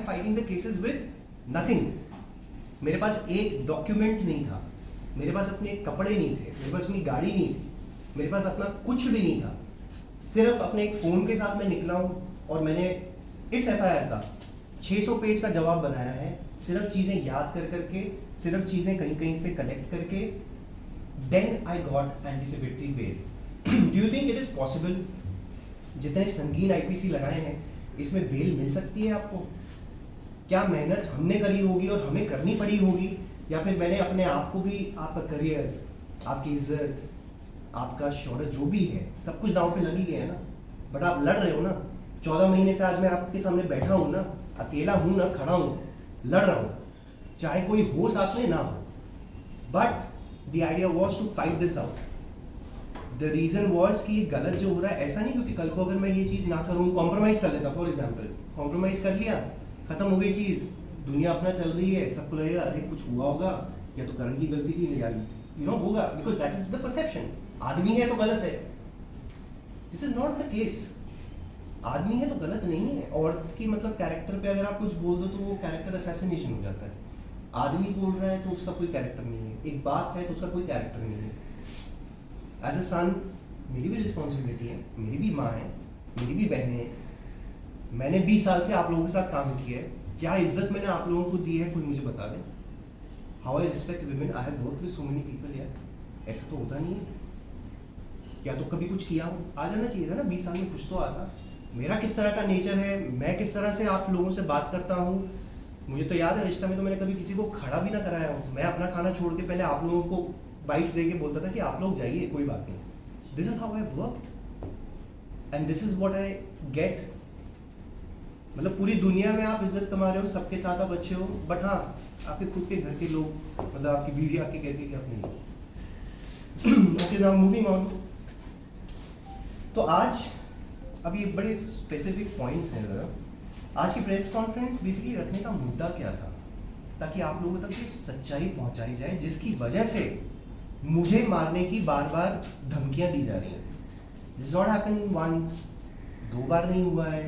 Fighting the cases with nothing. मेरे पास एक document नहीं था, मेरे पास अपने कपड़े नहीं थे, मेरे पास अपनी गाड़ी नहीं थी, मेरे पास अपना कुछ भी नहीं था. सिर्फ अपने एक फ़ोन के साथ मैं निकला हूँ और मैंने इस एफआईआर का 600 पेज का जवाब बनाया है, सिर्फ चीज़ें याद कर करके, सिर्फ चीज़ें कहीं कहीं से कलेक्ट करके. Then I got anticipatory bail. Do you think it is possible? जितने संगीन आईपीसी लगाए हैं, इसमें बेल मिल सकती है आपको? क्या मेहनत हमने करी होगी और हमें करनी पड़ी होगी, या फिर मैंने अपने आप को भी, आपका करियर, आपकी इज्जत, आपका शोहरत जो भी है, सब कुछ दांव पे लगी गया है ना. बट आप लड़ रहे हो ना. 14 महीने से आज मैं आपके सामने बैठा हूँ ना, अकेला हूँ ना, खड़ा हूँ, लड़ रहा हूँ, चाहे कोई हो साथ में ना हो. But the idea was to fight this out. The reason was कि गलत जो हो रहा है, ऐसा नहीं क्योंकि कल को अगर मैं ये चीज़ ना करूँ, कॉम्प्रोमाइज़ कर लेता, फॉर एग्जाम्पल कॉम्प्रोमाइज़ कर लिया, खत्म हो गई चीज़, दुनिया अपना चल रही है, सबको लगेगा अरे कुछ हुआ होगा, या तो करण की गलती थी, या होगा, because that is the perception. आदमी है तो गलत है. This is not the case. आदमी है तो गलत नहीं है. औरत की मतलब कैरेक्टर पे अगर आप कुछ बोल दो तो वो कैरेक्टर असैसिनेशन हो जाता है. आदमी बोल रहा है तो उसका कोई कैरेक्टर नहीं है, एक बाप है तो उसका कोई कैरेक्टर नहीं है. एज अ सन मेरी भी रिस्पॉन्सिबिलिटी है, मेरी भी माँ है, मेरी भी बहनें हैं. मैंने 20 साल से आप लोगों के साथ काम किया है. क्या इज्जत मैंने आप लोगों को दी है, कोई मुझे बता दे. How I respect women. I have work with so many people. यार ऐसा तो होता नहीं है. या तो कभी कुछ किया हो, आ जाना चाहिए था ना. 20 साल में कुछ तो आता. मेरा किस तरह का नेचर है, मैं किस तरह से आप लोगों से बात करता हूँ. मुझे तो याद है रिश्ता में तो मैंने कभी किसी को खड़ा भी ना कराया हूँ. मैं अपना खाना छोड़ के पहले आप लोगों को बाइट्स दे के बोलता था कि आप लोग जाइए, कोई बात नहीं. This is how I work and this is what I get. मतलब पूरी दुनिया में आप इज्जत कमा रहे हो, सबके साथ आप अच्छे हो, बट हाँ आपके खुद के घर के लोग, मतलब आपकी बीवी आपके कहती है कि आप नहीं. Okay, now moving on. तो आज अब ये बड़े स्पेसिफिक पॉइंट्स हैं. ज़रा आज की प्रेस कॉन्फ्रेंस बेसिकली रखने का मुद्दा क्या था, ताकि आप लोगों तक ये सच्चाई पहुंचाई जाए जिसकी वजह से मुझे मारने की बार बार धमकियां दी जा रही हैं. दिस नॉट हैपन वंस, 2 बार नहीं हुआ है,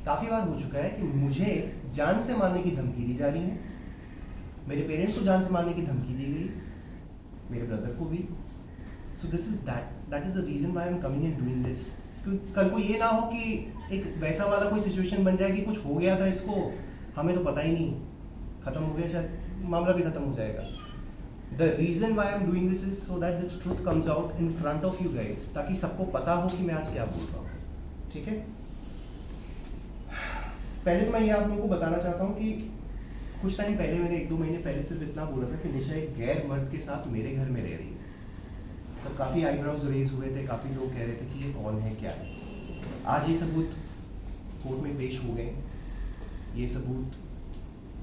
काफ़ी बार हो चुका है कि मुझे जान से मारने की धमकी दी जा रही है. मेरे पेरेंट्स को जान से मारने की धमकी दी गई, मेरे ब्रदर को भी. So this is that is the reason why I am coming and doing this. कल को ये ना हो कि एक वैसा वाला कोई सिचुएशन बन जाए कि कुछ हो गया था इसको, हमें तो पता ही नहीं, खत्म हो गया, शायद मामला भी खत्म हो जाएगा. The reason why I am doing this is so that this truth comes out in front of you guys, ताकि सबको पता हो कि मैं आज क्या बोल रहा हूँ. ठीक है. पहले तो मैं ये आप लोगों को बताना चाहता हूँ कि कुछ टाइम पहले, मैंने 1-2 महीने पहले सिर्फ इतना बोला था कि निशा एक गैर मर्द के साथ मेरे घर में रह रही है. तो काफ़ी आईब्राउज रेज हुए थे, काफ़ी लोग कह रहे थे कि ये कौन है, क्या है. आज ये सबूत कोर्ट में पेश हो गए. ये सबूत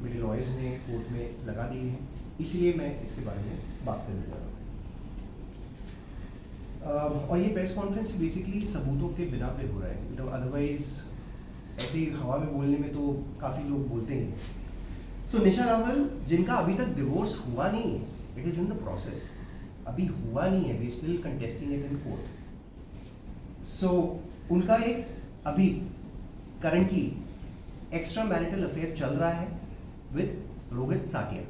मेरे लॉयर्स ने कोर्ट में लगा दिए हैं, इसलिए मैं इसके बारे में बात करने जा रहा हूँ. और ये प्रेस कॉन्फ्रेंस बेसिकली सबूतों के बिना पे हो रहा है. मतलब अदरवाइज ऐसे ही हवा में बोलने में तो काफ़ी लोग बोलते हैं. सो निशा रावल, जिनका अभी तक डिवोर्स हुआ नहीं है, it is in the process, अभी हुआ नहीं है, we still contesting it in court. So उनका एक अभी करंटली एक्स्ट्रा मैरिटल अफेयर चल रहा है विद रोहित साटिया.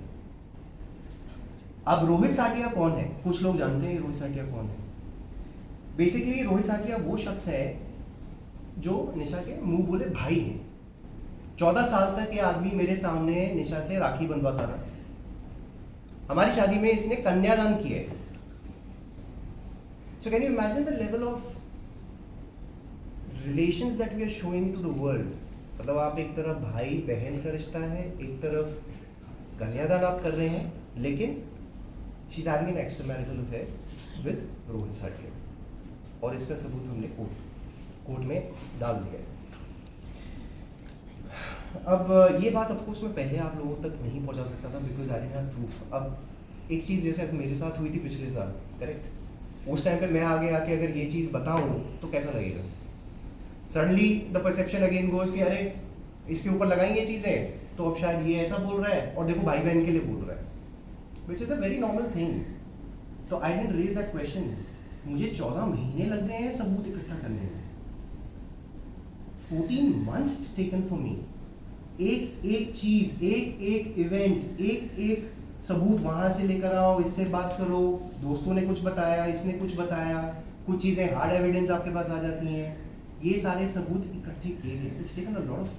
अब रोहित साटिया कौन है? कुछ लोग जानते हैं रोहित साटिया कौन है. बेसिकली रोहित साटिया वो शख्स है जो निशा के मुंह बोले भाई हैं. 14 साल तक ये आदमी मेरे सामने निशा से राखी बंधवाता रहा. हमारी शादी में इसने कन्यादान किया है. So can you imagine the level of relations that we are showing to the world. मतलब आप एक तरफ भाई बहन का रिश्ता है, एक तरफ कन्यादान आप कर रहे हैं, लेकिन she is having an extra marital affair with Rohit Satia. और इसका सबूत हमने कोर्ट में डाल दिया है. अब ये बात ऑफकोर्स मैं पहले आप लोगों तक नहीं पहुंचा सकता था because I didn't have proof. अब एक चीज़ जैसे मेरे साथ हुई थी पिछले साल, करेक्ट, उस टाइम पे मैं आगे आके अगर ये चीज़ बताऊं तो कैसा लगेगा. Suddenly the perception again goes कि अरे इसके ऊपर लगाएंगे चीज़ें तो अब शायद ये ऐसा बोल रहा है और देखो भाई बहन के लिए बोल रहा है, which is a very normal thing. तो I didn't raise that question. मुझे 14 महीने लग गए हैं सबूत इकट्ठा करने में. 14 months it's taken for me. एक एक चीज़, एक एक इवेंट, एक एक सबूत वहाँ से लेकर आओ, इससे बात करो, दोस्तों ने कुछ बताया, इसने कुछ बताया, कुछ चीज़ें हार्ड एविडेंस आपके पास आ जाती हैं, ये सारे सबूत इकट्ठे किए गए। It's taken a lot of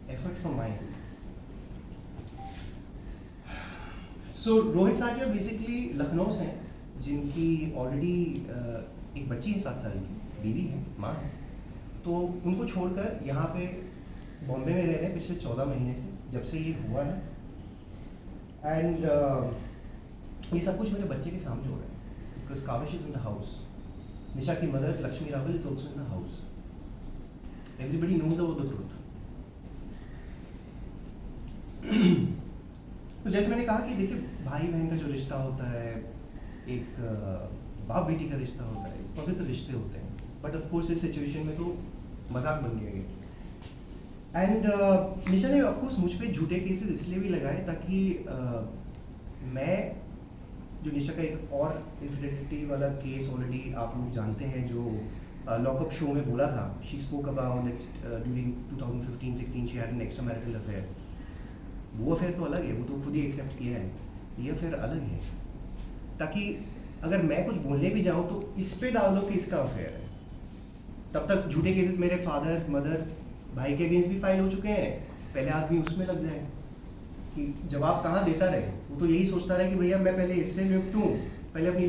effort from my end. So Rohit Satia basically Lucknow से हैं, जिनकी ऑलरेडी एक बच्ची है 7 साल की, बीवी है, माँ है। तो उनको छोड़कर यहाँ पे बॉम्बे में रह रहे हैं पिछले 14 महीने से, जब से ये हुआ है। एंड ये सब कुछ मेरे बच्चे के सामने हो रहा है, because Kavish is in the house. Nisha की mother Lakshmi Rawal is also in the house. Everybody knows about the truth. तो जैसे मैंने कहा कि देखिए, भाई बहन का जो रिश्ता होता है, एक बाप बेटी का रिश्ता होता है, पवित्र रिश्ते होते हैं, बट ऑफ कोर्स इस सिचुएशन में तो मजाक बन गया ये। एंड निशा ने ऑफ कोर्स मुझ पे झूठे केसेस इसलिए भी लगाए ताकि मैं, जो निशा का एक और इनफिडेलिटी वाला केस ऑलरेडी आप लोग जानते हैं, जो लॉकअप शो में बोला था, she spoke about it during 2015-16 she had an extra marital affair. वो अफेयर तो अलग है, वो तो खुद ही एक्सेप्ट किया है, ये अफेयर अलग है। ताकि अगर मैं कुछ बोलने भी जाऊँ तो इस पे डाल दो कि इसका अफेयर है, तब तक झूठे केसेस मेरे फादर, मदर, भाई के अगेंस्ट भी फाइल हो चुके हैं। पहले आदमी उसमें लग जाए कि जवाब कहाँ देता रहे, वो तो यही सोचता रहे कि भैया मैं पहले इससे निपटूं, पहले अपनी